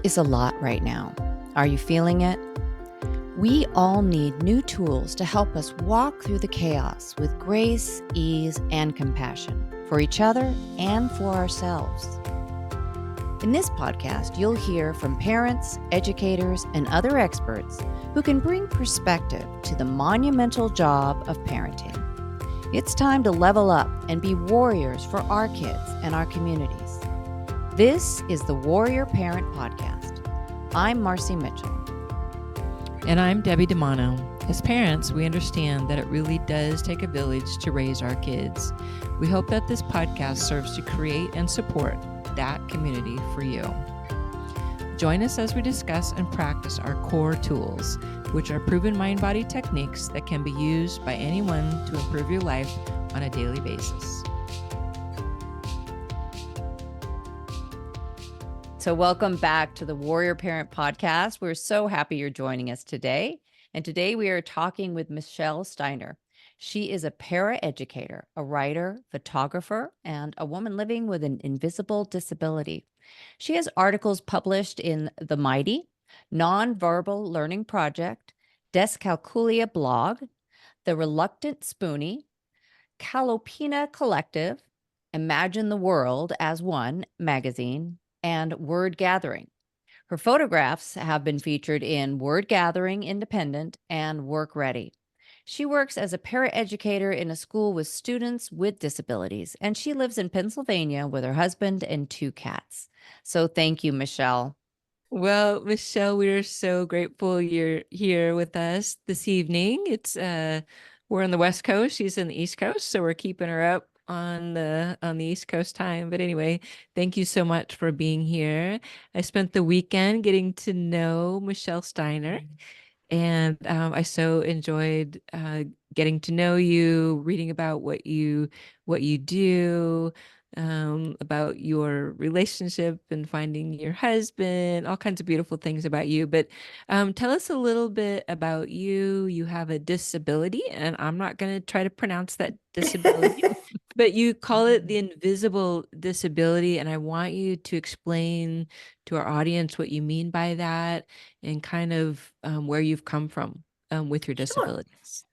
is a lot right now. Are you feeling it? We all need new tools to help us walk through the chaos with grace, ease, and compassion for each other and for ourselves. In this podcast, you'll hear from parents, educators, and other experts who can bring perspective to the monumental job of parenting. It's time to level up and be warriors for our kids and our communities. This is the Warrior Parent Podcast. I'm Marci Mitchell. And I'm Debbie DiManno. As parents, we understand that it really does take a village to raise our kids. We hope that this podcast serves to create and support that community for you. Join us as we discuss and practice our core tools, which are proven mind-body techniques that can be used by anyone to improve your life on a daily basis. So welcome back to the Warrior Parent Podcast. We're so happy you're joining us today. And today we are talking with Michelle Steiner. She is a paraeducator, a writer, photographer, and a woman living with an invisible disability. She has articles published in The Mighty, Nonverbal Learning Project, Dyscalculia Blog, The Reluctant Spoonie, Calopina Collective, Imagine the World as One magazine, and Word Gathering. Her photographs have been featured in Word Gathering Independent and Work Ready. She works as a paraeducator in a school with students with disabilities, and she lives in Pennsylvania with her husband and 2 cats. So thank you, Michelle. Well, Michelle, we're so grateful you're here with us this evening. We're on the West Coast, she's in the East Coast, so we're keeping her up on the East Coast time. But anyway, thank you so much for being here. I spent the weekend getting to know Michelle Steiner, and I so enjoyed getting to know you, reading about what you do, about your relationship and finding your husband, all kinds of beautiful things about you. But tell us a little bit about you. You have a disability, and I'm not going to try to pronounce that disability, but you call it the invisible disability. And I want you to explain to our audience what you mean by that and kind of where you've come from with your disabilities.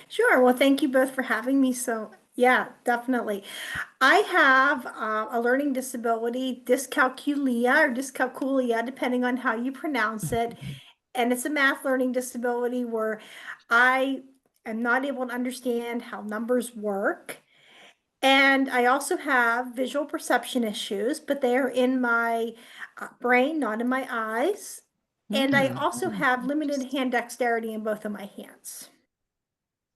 Sure. Well, thank you both for having me. So, yeah, definitely. I have a learning disability, dyscalculia or dyscalculia, depending on how you pronounce it. And it's a math learning disability where I am not able to understand how numbers work. And I also have visual perception issues, but they are in my brain, not in my eyes. And I also have limited hand dexterity in both of my hands.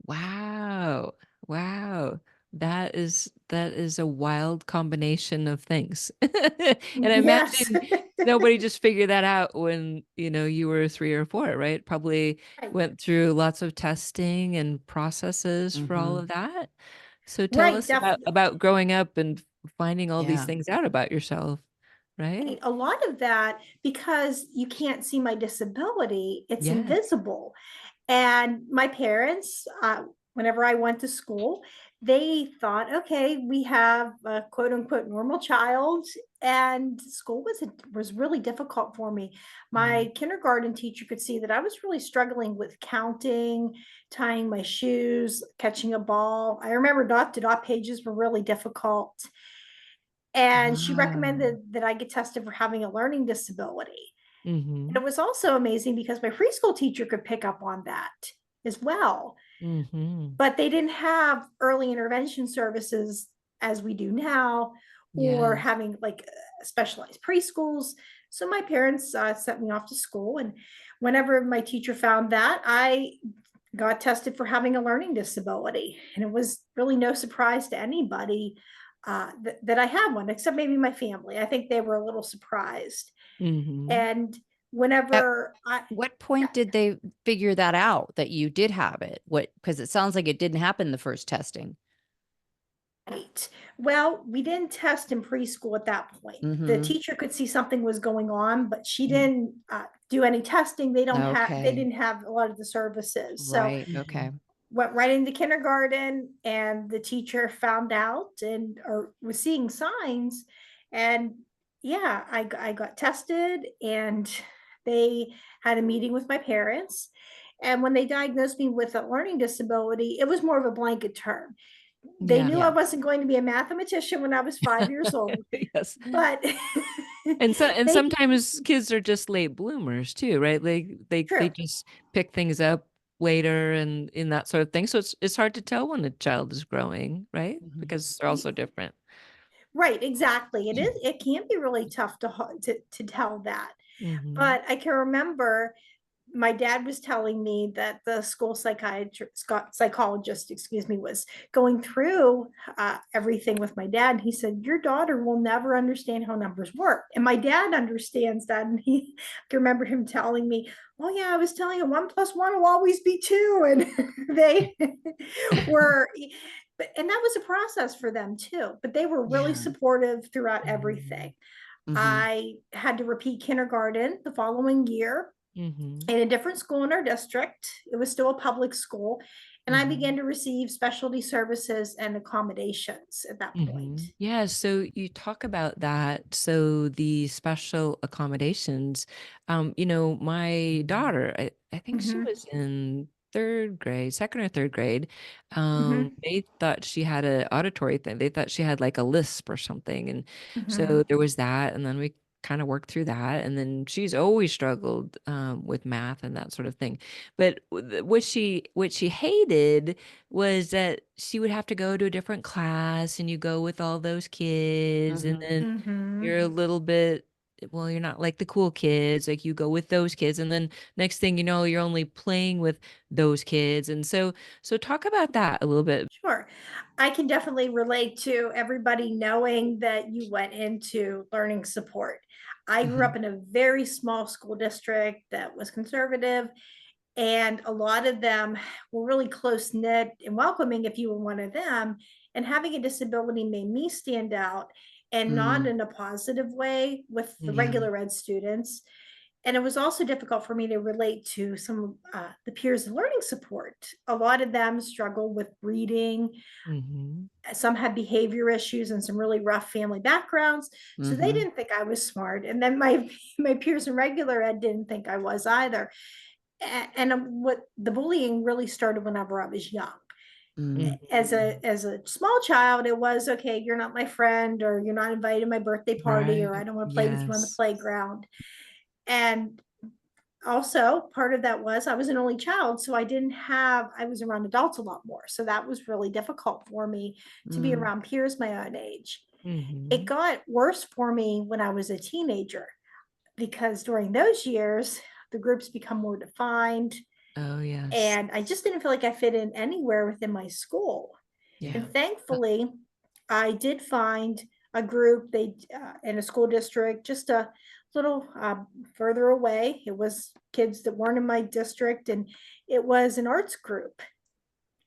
Wow. Wow. That is a wild combination of things. And I imagine nobody just figured that out when, you were 3 or 4, right? Probably went through lots of testing and processes for all of that. So tell us about growing up and finding all these things out about yourself, right? A lot of that, because you can't see my disability, it's invisible. And my parents, whenever I went to school, they thought, okay, we have a quote unquote normal child, and school was really difficult for me. My kindergarten teacher could see that I was really struggling with counting, tying my shoes, catching a ball. I remember dot-to-dot pages were really difficult. And she recommended that I get tested for having a learning disability. And it was also amazing because my preschool teacher could pick up on that as well. But they didn't have early intervention services as we do now, or having like specialized preschools. So my parents sent me off to school. And whenever my teacher found that, I got tested for having a learning disability. And it was really no surprise to anybody that I had one, except maybe my family. I think they were a little surprised. And whenever what point did they figure that out, that you did have it? Because it sounds like it didn't happen the first testing. Right. Well, we didn't test in preschool at that point. The teacher could see something was going on, but she didn't do any testing. They didn't have a lot of the services. Right. So okay. Went right into kindergarten, and the teacher found out or was seeing signs, and yeah, I got tested, and they had a meeting with my parents. And when they diagnosed me with a learning disability, it was more of a blanket term. They Yeah. knew I Yeah. wasn't going to be a mathematician when I was 5 years old, Yes. but And they sometimes kids are just late bloomers too, right? They true. just pick things up later and in that sort of thing. So it's hard to tell when a child is growing, right? Mhm. Because they're also different. Right, exactly. It can be really tough to tell that. Mm-hmm. But I can remember my dad was telling me that the school psychologist, excuse me, was going through everything with my dad. And he said, "Your daughter will never understand how numbers work." And my dad understands that. And I can remember him telling me, "Oh yeah, I was telling him 1 plus 1 will always be 2." And they were, and that was a process for them too. But they were really Yeah. supportive throughout Mm-hmm. everything. Hmm. I had to repeat kindergarten the following year Mm-hmm. in a different school in our district. It was still a public school. And I Mm-hmm. began to receive specialty services and accommodations at that point. Yeah, so you talk about that. So the special accommodations, my daughter, I think she Mm-hmm, was in third grade, second or third grade. mm-hmm, They thought she had an auditory thing. They thought she had like a lisp or something. And mm-hmm, so there was that. And then we kind of worked through that. And then she's always struggled with math and that sort of thing. But what she hated was that she would have to go to a different class and you go with all those kids and Hmm. then mm-hmm. you're a little bit, well, you're not like the cool kids, like you go with those kids and then next thing you know you're only playing with those kids. And so talk about that a little bit. Sure. I can definitely relate to everybody knowing that you went into learning support. I grew Hmm. up in a very small school district that was conservative, and a lot of them were really close knit and welcoming if you were one of them. And having a disability made me stand out, and not Mm. in a positive way with the Mm-hmm. Yeah. regular ed students. And it was also difficult for me to relate to some of the peers of learning support. A lot of them struggle with reading. Mm-hmm. Some had behavior issues and some really rough family backgrounds. So they Hmm. didn't think I was smart. And then my peers in regular ed didn't think I was either. And what the bullying really started whenever I was young. Mm. Mm-hmm. As a small child, it was okay, you're not my friend, or you're not invited to my birthday party, or I Right. don't want to play with you on the Yes. playground. And also part of that was I was an only child, so I was around adults a lot more. So that was really difficult for me to be Mm. around peers my own age. It Mm-hmm. got worse for me when I was a teenager, because during those years, the groups become more defined, Oh, yes. and I just didn't feel like I fit in anywhere within my school. Yeah. And thankfully, I did find a group in a school district just a little further away. It was kids that weren't in my district, and it was an arts group.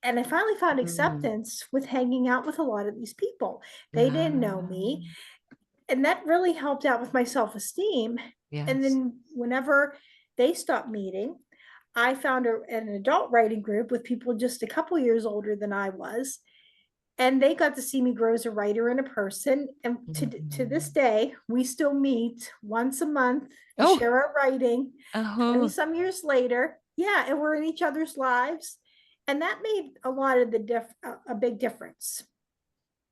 And I finally found Mm. acceptance with hanging out with a lot of these people. They didn't know me, Um, and that really helped out with my self-esteem. And yes. then whenever they stopped meeting, I found an adult writing group with people just a couple years older than I was, and they got to see me grow as a writer and a person. And to this Mhm. day, we still meet once a month to Oh, share our writing. 20 oh, some years later, yeah, and we're in each other's lives, and that made a lot of a big difference.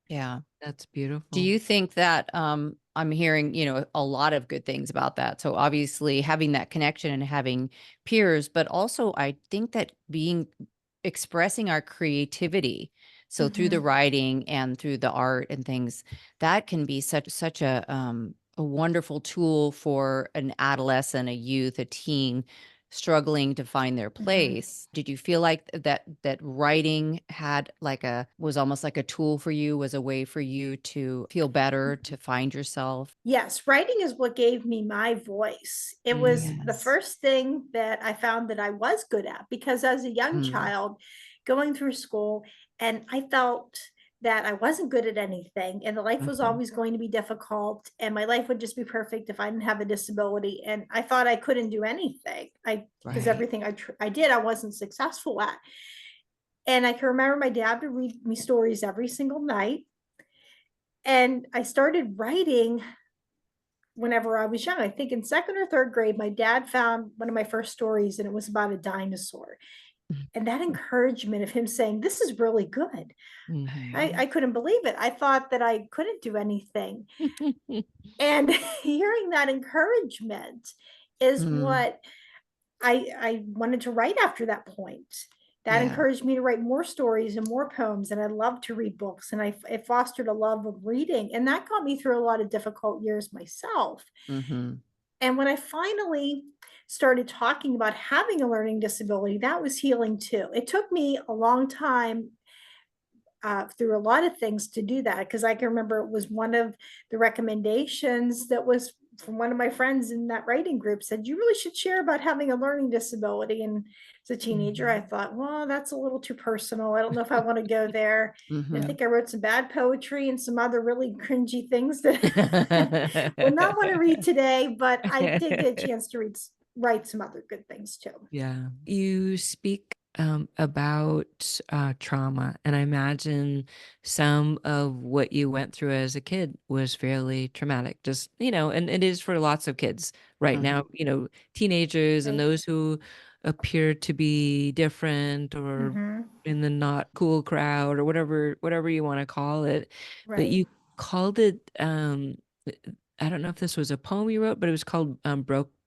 Yeah. that's Do beautiful. you think that I'm hearing, a lot of good things about that. So obviously having that connection and having peers, but also I think that being expressing our creativity. So through the Mhm. writing and through the art and things, that can be such a wonderful tool for an adolescent, a youth, a teen struggling to find their Mhm. place. Did you feel like that writing had was almost like a tool for you, was a way for you to feel better, to find yourself? Yes, writing is what gave me my voice. It was the Yes. first thing that I found that I was good at, because as a young Mm. child going through school, and I felt that I wasn't good at anything, and the life was Mhm. always going to be difficult, and my life would just be perfect if I didn't have a disability, and I thought I couldn't do anything. Because Right. everything I did I wasn't successful at. And I can remember my dad would read me stories every single night, and I started writing whenever I was young. I think in second or third grade, my dad found one of my first stories, and it was about a dinosaur. And that encouragement of him saying, "This is really good." I couldn't believe it. I thought that I couldn't do anything. And hearing that encouragement is Mm, what I wanted to write after that point. That yeah. encouraged me to write more stories and more poems. And I love to read books, and it fostered a love of reading. And that got me through a lot of difficult years myself. Hmm. And when I finally started talking about having a learning disability, that was healing too. It took me a long time, through a lot of things to do that, because I can remember it was one of the recommendations that was from one of my friends in that writing group, said you really should share about having a learning disability. And as a teenager, I thought, well, that's a little too personal. I don't know if I want to go there. And I Hmm. think I wrote some bad poetry and some other really cringy things that would not want to read today, but I did get a chance to write some other good things too. Yeah. You speak about trauma, and I imagine some of what you went through as a kid was fairly traumatic. Just, and it is for lots of kids right Hmm. now, teenagers and Right. those who appear to be different or Mm-hmm. in the not cool crowd or whatever you want to call it. But Right. you called it, I don't know if this was a poem you wrote, but it was called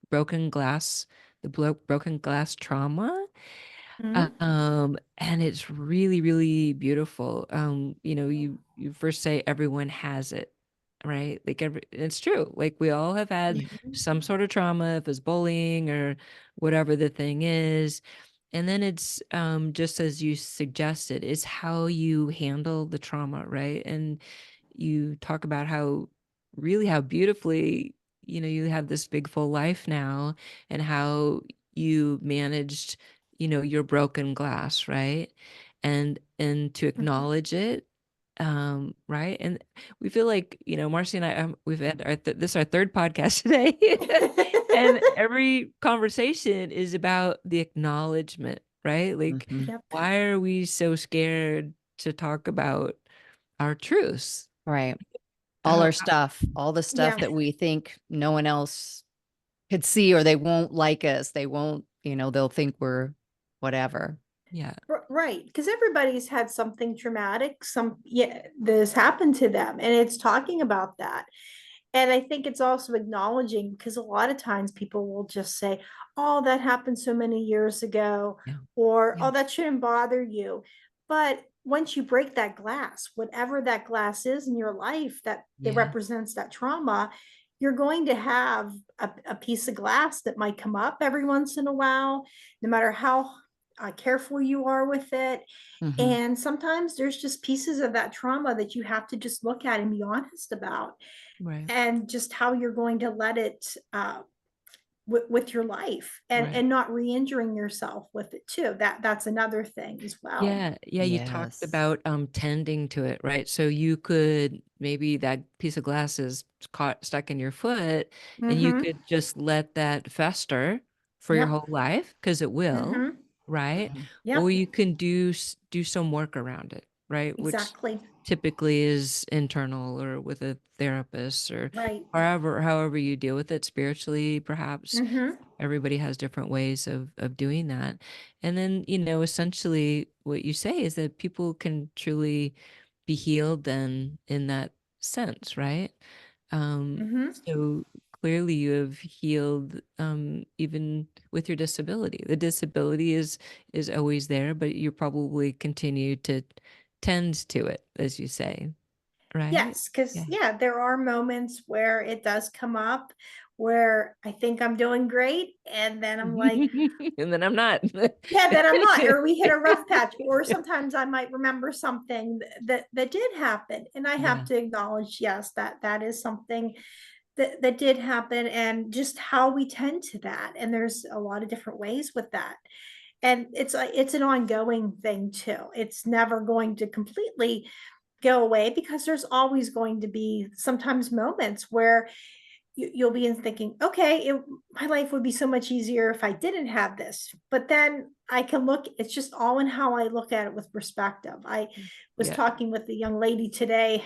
Broken Glass, broken glass trauma. Mm-hmm. And it's really, really beautiful. You first say everyone has it, right? Like it's true. Like we all have had Yeah. some sort of trauma, if it's bullying or whatever the thing is. And then it's just as you suggested, is how you handle the trauma, right? And you talk about how beautifully, you have this big full life now, and how you managed, your broken glass, right? And to Mm-hmm. acknowledge it, right? And we feel like, Marci and I, we've had this is our third podcast today. And every conversation is about the acknowledgement, right? Like, Hmm. Yep. why are we so scared to talk about our truths? Right. All Uh, our stuff, all the stuff Yeah. that we think no one else could see, or they won't like us. They won't, they'll think we're whatever. yeah, Right, because everybody's had something traumatic, that has happened to them, and it's talking about that. And I think it's also acknowledging, because a lot of times people will just say, "Oh, that happened so many years ago," yeah, or yeah, "Oh, that shouldn't bother you." But once you break that glass, whatever that glass is in your life that yeah, represents that trauma, you're going to have a piece of glass that might come up every once in a while, no matter how careful you are with it. Hmm. And sometimes there's just pieces of that trauma that you have to just look at and be honest about, right, and just how you're going to let it with your life, right. and not re-injuring yourself with it too. That's another thing as well. Yeah, yeah, you talked Yes. about tending to it, right? So you could, maybe that piece of glass is stuck in your foot, and you Mm-hmm. could just let that fester for your Yep. whole life, because it will, Mm-hmm. right? Hmm. Or Yep. you can do some work around it, right? Which Exactly. typically is internal or with a therapist, or Right. however you deal with it spiritually, perhaps. Mm-hmm. Everybody has different ways of doing that. And then, essentially what you say is that people can truly be healed then in that sense, right? Mm-hmm. So clearly you have healed, even with your disability. The disability is always there, but you probably continue to tend to it, as you say, right? Yes, because Yeah. yeah, there are moments where it does come up where I think I'm doing great, and then I'm like, And then I'm not. yeah, that I'm not, or we hit a rough patch, or sometimes I might remember something that did happen, and I have Yeah, to acknowledge, yes, that is something that did happen, and just how we tend to that. And there's a lot of different ways with that, and it's an ongoing thing too. It's never going to completely go away, because there's always going to be sometimes moments where you'll be in thinking, okay, my life would be so much easier if I didn't have this. But then I can look, it's just all in how I look at it with perspective. I was yeah, talking with a young lady today,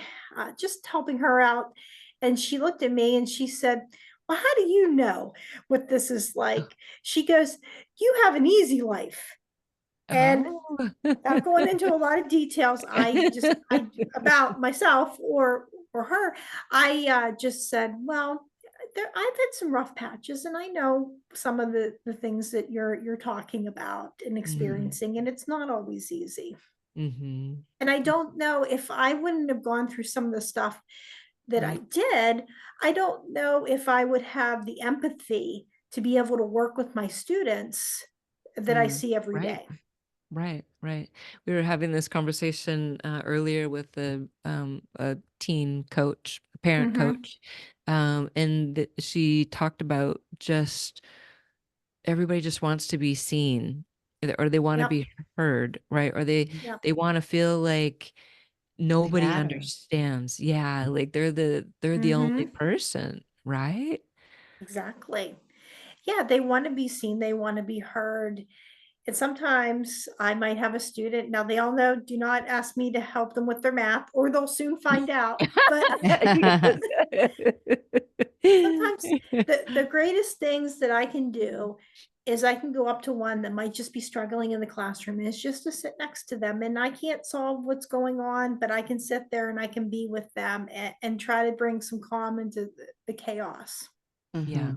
just helping her out. And she looked at me and she said, well, how do you know what this is like? She goes, you have an easy life. And Oh. without going into a lot of details, I about myself or her, I just said, well, I've had some rough patches, and I know some of the things that you're talking about and experiencing, and it's not always easy. Mm-hmm. And I don't know if I wouldn't have gone through some of the stuff that I did, I don't know if I would have the empathy to be able to work with my students that I see every Right. day. Right, right. We were having this conversation earlier with a teen coach, a parent coach, and she talked about just everybody just wants to be seen, or they want to Yep. be heard, right? Or Yep. they want to feel like They nobody matter. understands. Yeah, like they're the only person, right? Exactly. Yeah, they want to be seen, they want to be heard. And sometimes I might have a student, now they all know, do not ask me to help them with their math, or they'll soon find out. But sometimes the greatest things that I can do is I can go up to one that might just be struggling in the classroom, and it's just to sit next to them. And I can't solve what's going on, but I can sit there and I can be with them and try to bring some calm into the chaos. Yeah.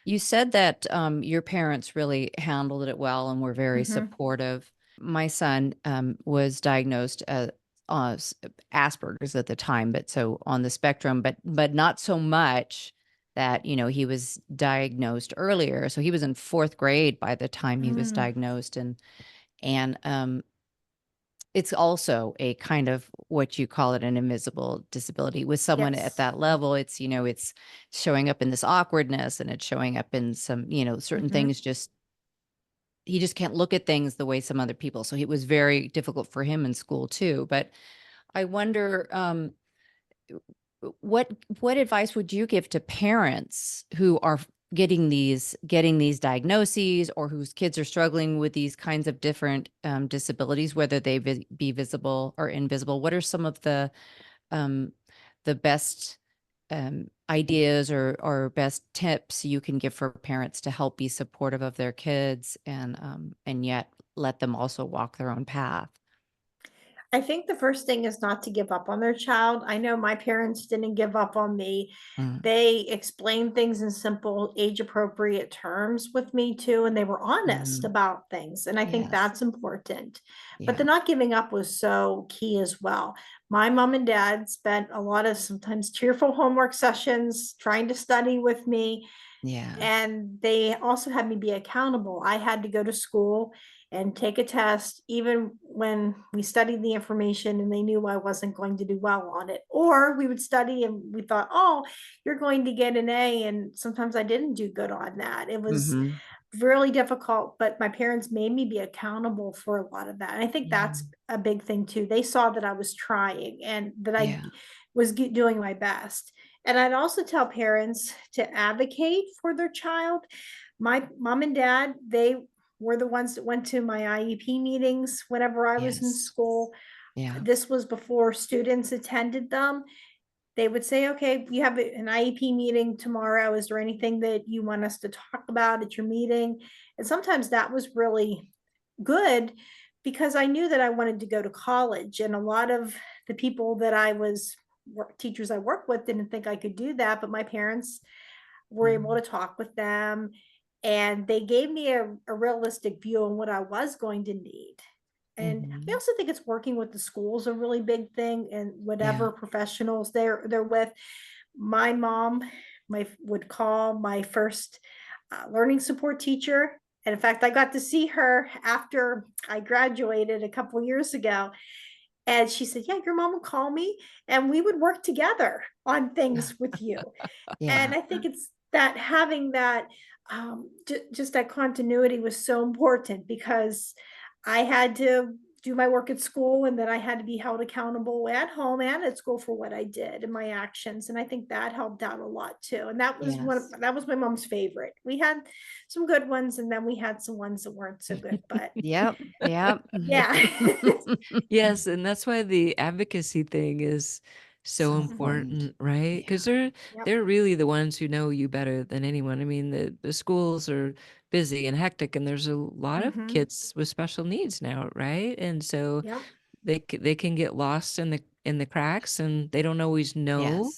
You said that your parents really handled it well and were very supportive. My son was diagnosed Asperger's at the time, but so on the spectrum, but not so much that, you know, he was diagnosed earlier. So he was in fourth grade by the time he was diagnosed, and it's also a kind of what you call it, an invisible disability. With someone at Yes. that level, it's, you know, it's showing up in this awkwardness, and it's showing up in some, you know, certain things. Just he just can't look at things the way some other people. So it was very difficult for him in school too. But I wonder, what advice would you give to parents who are getting these diagnoses, or whose kids are struggling with these kinds of different disabilities, whether they be visible or invisible? What are some of um, the best ideas or best tips you can give for parents to help be supportive of their kids, and yet let them also walk their own path? I think the first thing is not to give up on their child. I know my parents didn't give up on me. Mm, They explained things in simple, age appropriate terms with me too, and they were honest mhm. about things. And I think Yes. that's important. But the Yeah. not giving up was so key as well. My mom and dad spent a lot of sometimes tearful homework sessions trying to study with me. Yeah. And they also had me be accountable. I had to go to school and take a test, even when we studied the information and they knew I wasn't going to do well on it. Or we would study and we thought, oh, you're going to get an A. And sometimes I didn't do good on that. It was Mhm. really difficult, but my parents made me be accountable for a lot of that. And I think Yeah. that's a big thing too. They saw that I was trying and that I Yeah. was doing my best. And I'd also tell parents to advocate for their child. My mom and dad, they were the ones that went to my IEP meetings whenever I was in Yes. school. Yeah. This was before students attended them. They would say, okay, you have an IEP meeting tomorrow. Is there anything that you want us to talk about at your meeting? And sometimes that was really good because I knew that I wanted to go to college. And a lot of the people that teachers I work with didn't think I could do that, but my parents were able to talk with them, and they gave me a realistic view on what I was going to need. And I Mhm. also think it's working with the schools a really big thing, and Yeah. whatever professionals they're with. My mom would call my first learning support teacher. And in fact, I got to see her after I graduated a couple years ago. And she said, yeah, your mom would call me and we would work together on things with you. Yeah. And I think it's that having that, just that continuity was so important because I had to do my work at school, and then I had to be held accountable at home and at school for what I did and my actions. And I think that helped out a lot too. And Yes. that was my mom's favorite. We had some good ones, and then we had some ones that weren't so good, but Yep. Yep. yeah. Yes, and that's why the advocacy thing is so important, right? Because they're really the ones who know you better than anyone. I mean, the schools are busy and hectic, and there's a lot of kids with special needs now, right? And so they can get lost in the cracks, and they don't always know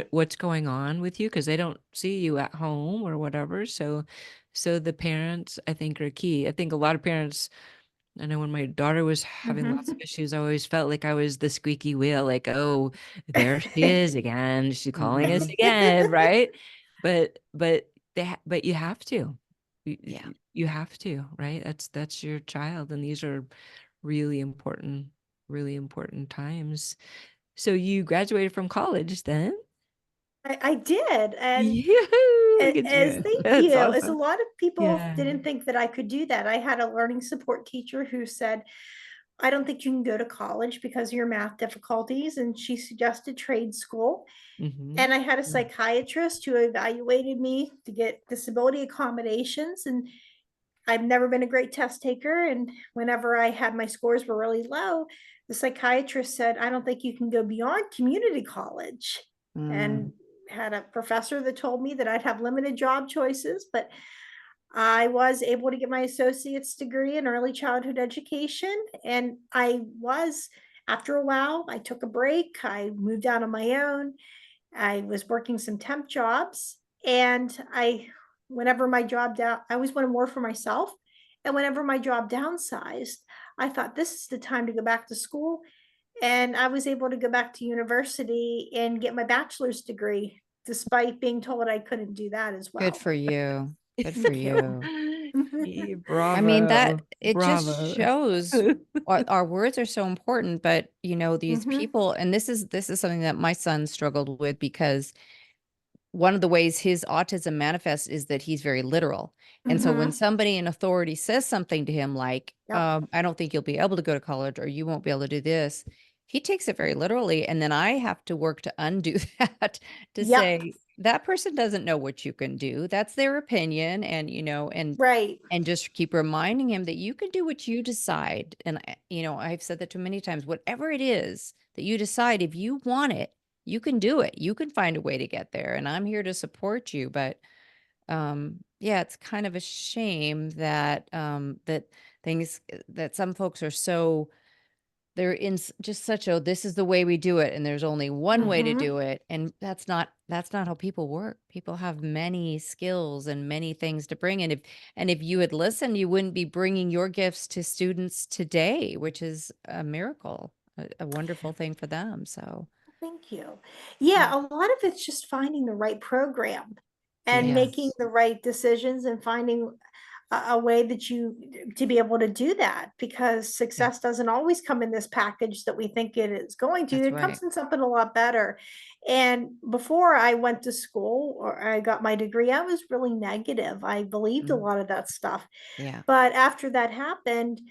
what's going on with you because they don't see you at home or whatever. So the parents, I think, are key. I think a lot of parents, I know when my daughter was having lots of issues, I always felt like I was the squeaky wheel, like, oh, there she is again. She's calling us again, right? But you have to. You have to, right? That's your child, and these are really important times. So you graduated from college then? I did. And Yoo-hoo! Good job. thank That's you. As a awesome. lot of people Yeah. didn't think that I could do that. I had a learning support teacher who said, I don't think you can go to college because of your math difficulties. And she suggested trade school. And I had a psychiatrist who evaluated me to get disability accommodations. And I've never been a great test taker. And whenever I had my scores were really low, the psychiatrist said, I don't think you can go beyond community college. And had a professor that told me that I'd have limited job choices, but I was able to get my associate's degree in early childhood education. And after a while, I took a break. I moved out on my own. I was working some temp jobs, and whenever my job I always wanted more for myself. And whenever my job downsized, I thought this is the time to go back to school. And I was able to go back to university and get my bachelor's degree, despite being told I couldn't do that as well. Good for you. Good for you. Yeah, bravo. I mean, it just Bravo. shows our words are so important, but these people, and this is something that my son struggled with, because one of the ways his autism manifests is that he's very literal. And so when somebody in authority says something to him like, I don't think you'll be able to go to college, or you won't be able to do this, he takes it very literally. And then I have to work to undo that, to say that person doesn't know what you can do. That's their opinion. And, and just keep reminding him that you can do what you decide. And, I've said that to him many times, whatever it is that you decide, if you want it, you can do it. You can find a way to get there, and I'm here to support you. But it's kind of a shame that that some folks are so, they're in just such a, this is the way we do it, and there's only one way to do it, and that's not how people work. People have many skills and many things to bring, and if you had listened, you wouldn't be bringing your gifts to students today, which is a miracle, a wonderful thing for them. So thank you. Yeah, a lot of it's just finding the right program and making the right decisions, and finding a way that to be able to do that, because success doesn't always come in this package that we think it is going to. It comes in something a lot better. And before I went to school, or I got my degree, I was really negative. I believed a lot of that stuff. yeah. But after that happened,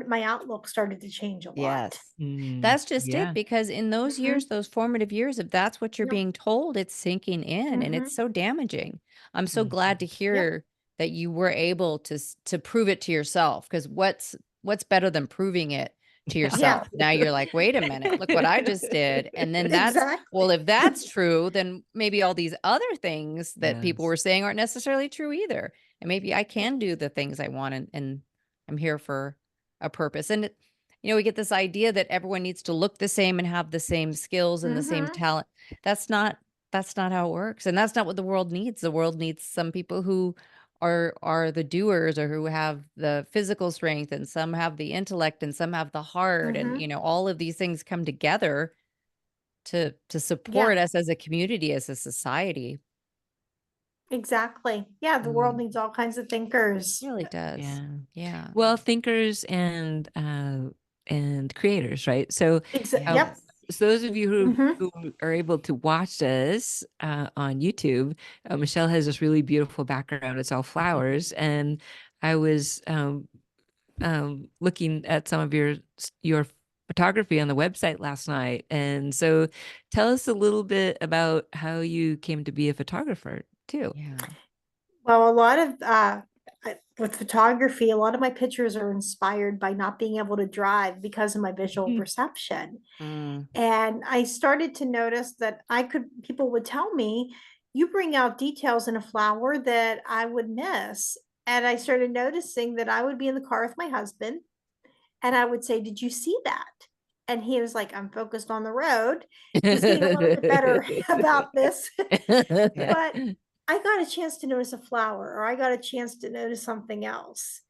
my outlook started to change a lot. That's just it, because in those years, those formative years, if that's what you're Yep. being told, it's sinking in, and it's so damaging. I'm so glad to hear that you were able to prove it to yourself, because what's better than proving it to yourself? Now you're like, wait a minute, look what I just did. And then well, if that's true, then maybe all these other things that people were saying aren't necessarily true either. And maybe I can do the things I want, and I'm here for a purpose. And we get this idea that everyone needs to look the same and have the same skills and the same talent. That's not how it works. And that's not what the world needs. The world needs some people who are the doers, or who have the physical strength, and some have the intellect, and some have the heart. And, all of these things come together to support us as a community, as a society. Exactly. Yeah, the world needs all kinds of thinkers. It really does. Yeah. Well, thinkers and creators, right? So, Yep. so those of you who are able to watch us on YouTube, Michelle has this really beautiful background. It's all flowers, and I was looking at some of your photography on the website last night, and so tell us a little bit about how you came to be a photographer too. Yeah. Well, a lot of with photography, a lot of my pictures are inspired by not being able to drive because of my visual perception. Mm. And I started to notice that people would tell me, you bring out details in a flower that I would miss. And I started noticing that I would be in the car with my husband and I would say, did you see that? And he was like, I'm focused on the road. He's getting a little bit better about this. But I got a chance to notice a flower, or I got a chance to notice something else.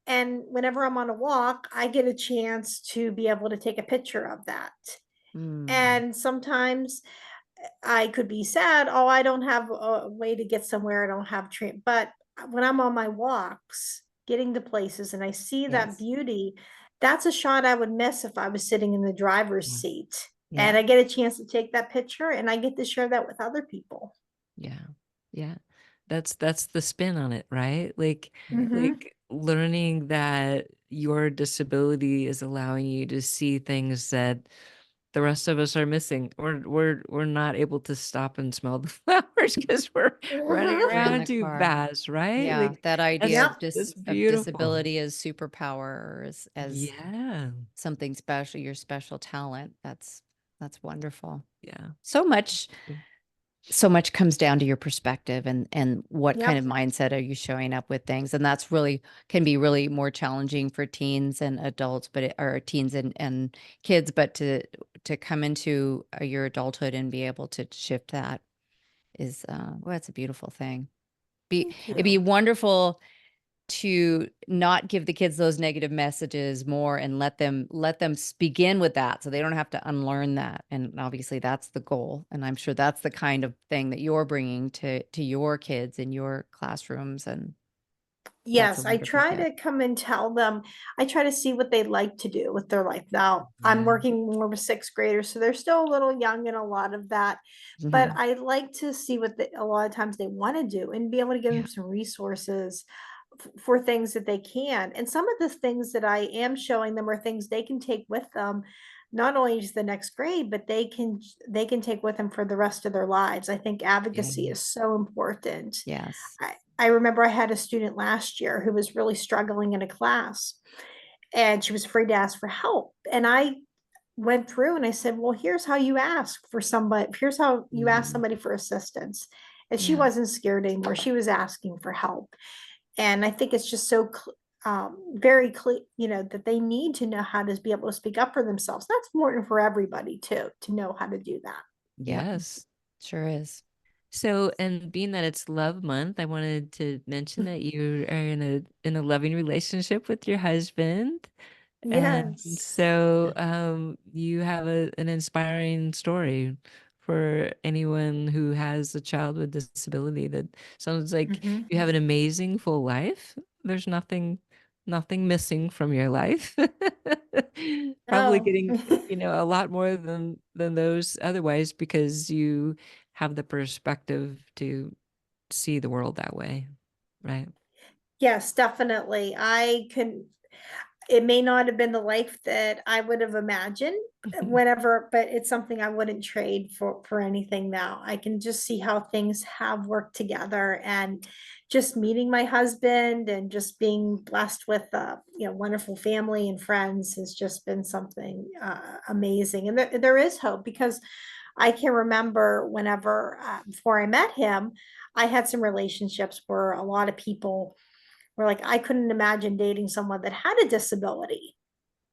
And whenever I'm on a walk, I get a chance to be able to take a picture of that. Mm. And sometimes I could be sad. Oh, I don't have a way to get somewhere. I don't have train. But when I'm on my walks, getting to places and I see that Yes. beauty, that's a shot I would miss if I was sitting in the driver's Yeah. seat. Yeah. And I get a chance to take that picture and I get to share that with other people. Yeah. Yeah. That's the spin on it, right? Like Mhm. learning that your disability is allowing you to see things that the rest of us are missing. We're not able to stop and smell the flowers because we're running Mhm. We're in around the too car. fast, right? Yeah, Like that idea Yep. of that's of beautiful. disability as superpower, or as Yeah. something special, your special talent. That's wonderful. Yeah. So much comes down to your perspective and what kind of Yep. mindset are you showing up with things. And that's really can be really more challenging for teens and adults, or teens and kids, but to come into your adulthood and be able to shift that is well, it's a beautiful thing. Thank It'd be you. wonderful to not give the kids those negative messages more and let them begin with that so they don't have to unlearn that. And obviously that's the goal. And I'm sure that's the kind of thing that you're bringing to your kids in your classrooms. And that's a Yes, I wonderful try gift. to come and tell them. I try to see what they like to do with their life. Now, I'm Yeah. working more with sixth graders, so they're still a little young in a lot of that. But Mhm. I like to see what a lot of times they want to do and be able to give Yeah. them some resources for things that they can. And some of the things that I am showing them are things they can take with them, not only to the next grade, but they can take with them for the rest of their lives. I think Yeah. advocacy is so important. Yes. I remember I had a student last year who was really struggling in a class and she was afraid to ask for help. And I went through and I said, well, here's how you ask for somebody. Here's how you ask Mm. somebody for assistance. And she Yeah. wasn't scared anymore. She was asking for help. And I think it's just so very clear, that they need to know how to be able to speak up for themselves. That's important for everybody too, to know how to do that. Yep. Yes. Sure is. So, and being that it's Love Month, I wanted to mention that you are in a loving relationship with your husband. And Yes. so you have an inspiring story for anyone who has a child with disability. That sounds like Mhm. you have an amazing full life. There's nothing missing from your life. Probably Oh. getting, a lot more than those otherwise because you have the perspective to see the world that way, right? Yes, definitely. It may not have been the life that I would have imagined whenever, but it's something I wouldn't trade for anything now. I can just see how things have worked together and just meeting my husband and just being blessed with wonderful family and friends has just been something amazing. And there is hope because I can remember whenever before I met him, I had some relationships where a lot of people were like, I couldn't imagine dating someone that had a disability.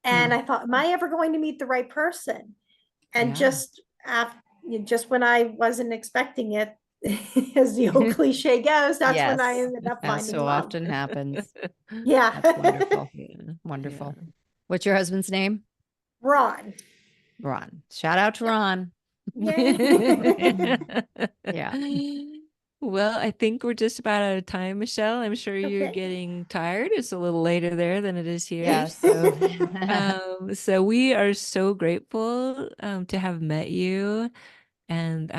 And Hmm. I thought, am I ever going to meet the right person? And Yeah. just when I wasn't expecting it, as the old cliche goes, that's when I Yes. ended up As finding so love. often happens. Yeah. That's wonderful. Yeah. Wonderful. Yeah. What's your husband's name? Ron. Ron. Shout out to Ron. Yay. Yeah. Well, I think we're just about out of time, Michelle. I'm sure you're Okay. getting tired. It's a little later there than it is here. Yes. So we are so grateful to have met you. And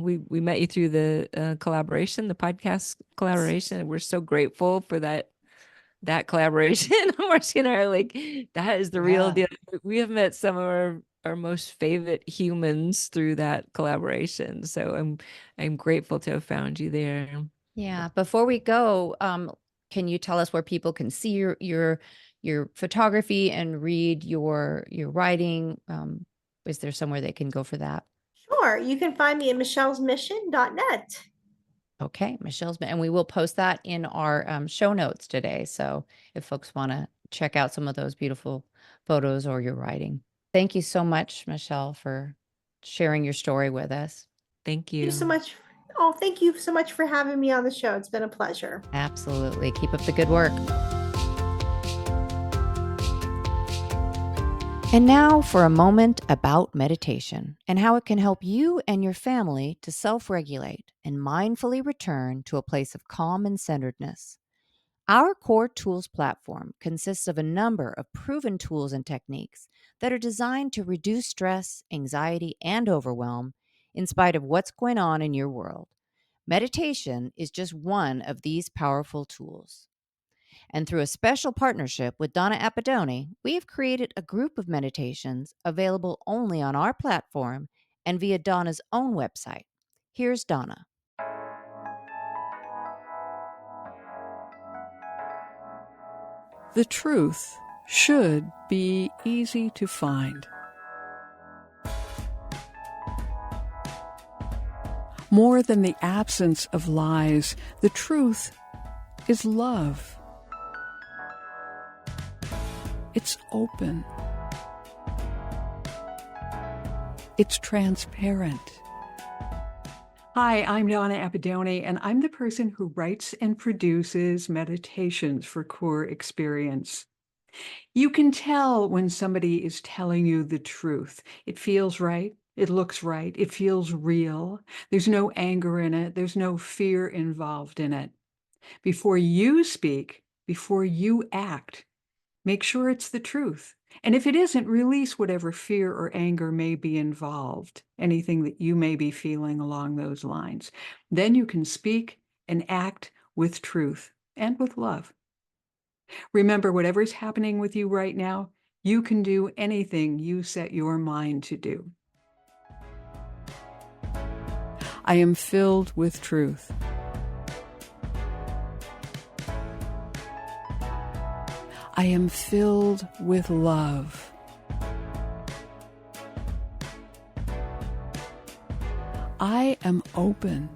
we met you through the collaboration, the podcast collaboration. And we're so grateful for that collaboration. Marci and I are like, that is the real Yeah. deal. We have met some of our most favorite humans through that collaboration. So I'm grateful to have found you there. Yeah. Before we go, Can you tell us where people can see your photography and read your writing? Is there somewhere they can go for that? Sure. You can find me at michellesmission.net. Okay, and we will post that in our show notes today. So if folks want to check out some of those beautiful photos or your writing. Thank you so much, Michelle, for sharing your story with us. Thank Thank you you. so much. Oh, thank you so much for having me on the show. It's been a pleasure. Absolutely. Keep up the good work. And now for a moment about meditation and how it can help you and your family to self-regulate and mindfully return to a place of calm and centeredness. Our Cour Tools platform consists of a number of proven tools and techniques that are designed to reduce stress, anxiety, and overwhelm in spite of what's going on in your world. Meditation is just one of these powerful tools. And through a special partnership with Donna Appadoni, we have created a group of meditations available only on our platform and via Donna's own website. Here's Donna. The truth should be easy to find. More than the absence of lies, the truth is love. It's open. It's transparent. Hi, I'm Donna Appadoni, and I'm the person who writes and produces meditations for Cour Experience. You can tell when somebody is telling you the truth. It feels right. It looks right. It feels real. There's no anger in it. There's no fear involved in it. Before you speak, before you act, make sure it's the truth. And if it isn't, release whatever fear or anger may be involved, anything that you may be feeling along those lines. Then you can speak and act with truth and with love. Remember, whatever's happening with you right now, you can do anything you set your mind to do. I am filled with truth. I am filled with love. I am open.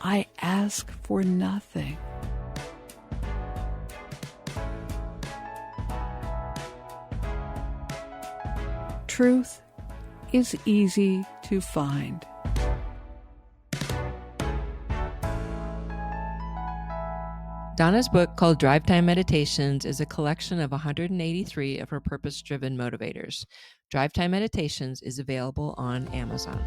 I ask for nothing. Truth is easy to find. Donna's book, called Drive Time Meditations, is a collection of 183 of her purpose-driven motivators. Drive Time Meditations is available on Amazon.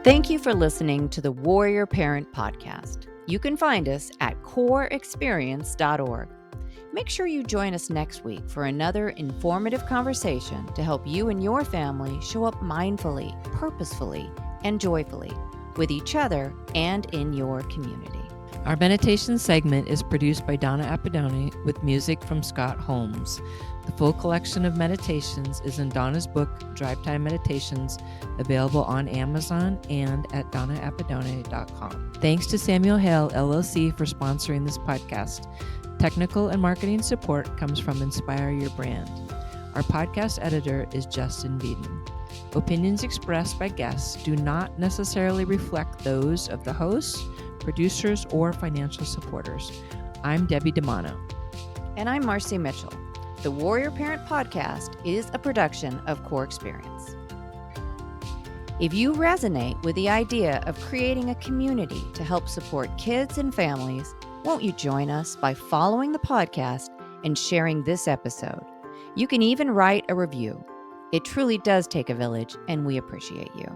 Thank you for listening to the Warrior Parent Podcast. You can find us at courexperience.org. Make sure you join us next week for another informative conversation to help you and your family show up mindfully, purposefully, and joyfully with each other and in your community. Our meditation segment is produced by Donna Appadoni with music from Scott Holmes. The full collection of meditations is in Donna's book, Drive Time Meditations, available on Amazon and at donnaappadoni.com. Thanks to Samuel Hale, LLC, for sponsoring this podcast. Technical and marketing support comes from Inspire Your Brand. Our podcast editor is Justin Beeden. Opinions expressed by guests do not necessarily reflect those of the hosts, producers, or financial supporters. I'm Debbie DiManno. And I'm Marci Mitchell. The Warrior Parent Podcast is a production of Cour Experience. If you resonate with the idea of creating a community to help support kids and families, won't you join us by following the podcast and sharing this episode? You can even write a review. It truly does take a village, and we appreciate you.